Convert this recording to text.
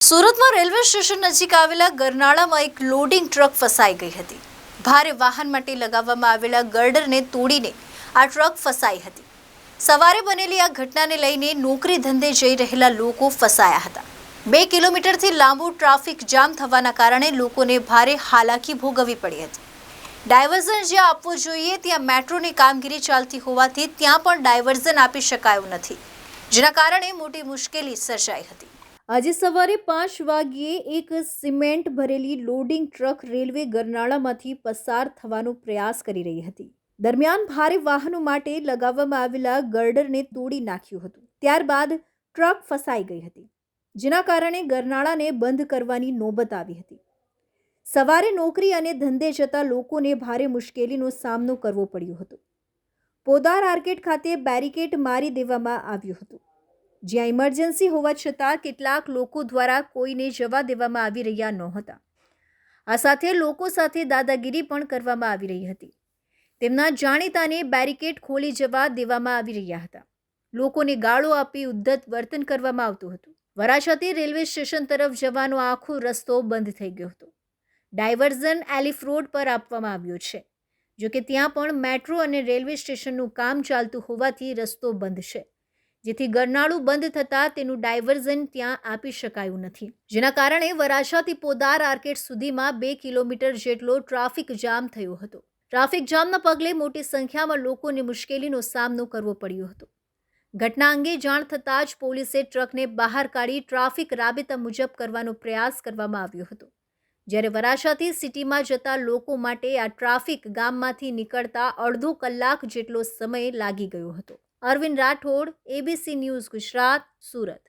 સુરતમાં railway station નજીક આવેલા ગરનાળામાં એક લોડિંગ ટ્રક ફસાઈ ગઈ હતી. ભારે વાહન માટે લગાવવામાં આવેલા ગર્ડરને તોડીને આ ટ્રક ફસાઈ હતી. સવારે બનેલી આ ઘટનાને લઈને નોકરી ધંધે જઈ રહેલા લોકો ફસાયા હતા. 2 કિલોમીટરથી લાંબુ ટ્રાફિક જામ થવાના કારણે લોકોને ભારે હાલાકી ભોગવવી પડી હતી. ડાયવર્ઝન જ્યાં આપવું જોઈએ ત્યાં મેટ્રોની કામગીરી ચાલતી હોવાથી ત્યાં પણ ડાયવર્ઝન આપી શકાયું નથી, જેના કારણે મોટી મુશ્કેલી સર્જાઈ હતી. આજે સવારે 5 વાગ્યે એક સિમેન્ટ ભરેલી લોડિંગ ટ્રક રેલવે ગરનાળામાંથી પસાર થવાનો પ્રયાસ કરી રહી હતી. દરમિયાન ભારે વાહનો માટે લગાવવામાં આવેલા ગર્ડરને તોડી નાખ્યું હતું. ત્યારબાદ ટ્રક ફસાઈ ગઈ હતી, જેના કારણે ગરનાળાને બંધ કરવાની નોબત આવી હતી. સવારે નોકરી અને ધંધે જતા લોકોને ભારે મુશ્કેલીનો સામનો કરવો પડ્યો હતો. પોદાર આર્કેડ ખાતે બેરિકેડ મારી દેવામાં આવ્યું હતું, જ્યાં ઇમરજન્સી હોવા છતાં કેટલાક લોકો દ્વારા કોઈને જવા દેવામાં આવી રહ્યા નહોતા. આ સાથે લોકો સાથે દાદાગીરી પણ કરવામાં આવી રહી હતી. તેમના જાણીતાને બેરિકેડ ખોલી જવા દેવામાં આવી રહ્યા હતા. લોકોને ગાળો આપી ઉદ્ધત વર્તન કરવામાં આવતું હતું. વરાછાથી રેલવે સ્ટેશન તરફ જવાનો આખો રસ્તો બંધ થઈ ગયો હતો. ડાયવર્ઝન એલિફ રોડ પર આપવામાં આવ્યો છે, જોકે ત્યાં પણ મેટ્રો અને રેલવે સ્ટેશનનું કામ ચાલતું હોવાથી રસ્તો બંધ છે, જેથી ગરનાળું બંધ થતાં તેનું ડાયવર્ઝન ત્યાં આપી શકાયું નથી, જેના કારણે વરાછાથી પોદાર આર્કેડ સુધીમાં 2 કિલોમીટર જેટલો ટ્રાફિક જામ થયો હતો. ટ્રાફિક જામના પગલે મોટી સંખ્યામાં લોકોને મુશ્કેલીનો સામનો કરવો પડ્યો હતો. ઘટના અંગે જાણ થતાં જ પોલીસે ટ્રકને બહાર કાઢી ટ્રાફિક રાબેતા મુજબ કરવાનો પ્રયાસ કરવામાં આવ્યો હતો. જ્યારે વરાછાથી સિટીમાં જતા લોકો માટે આ ટ્રાફિક ગામમાંથી નીકળતા અડધો કલાક જેટલો સમય લાગી ગયો હતો. Arvind Rathod, ABC news Gujarat, Surat.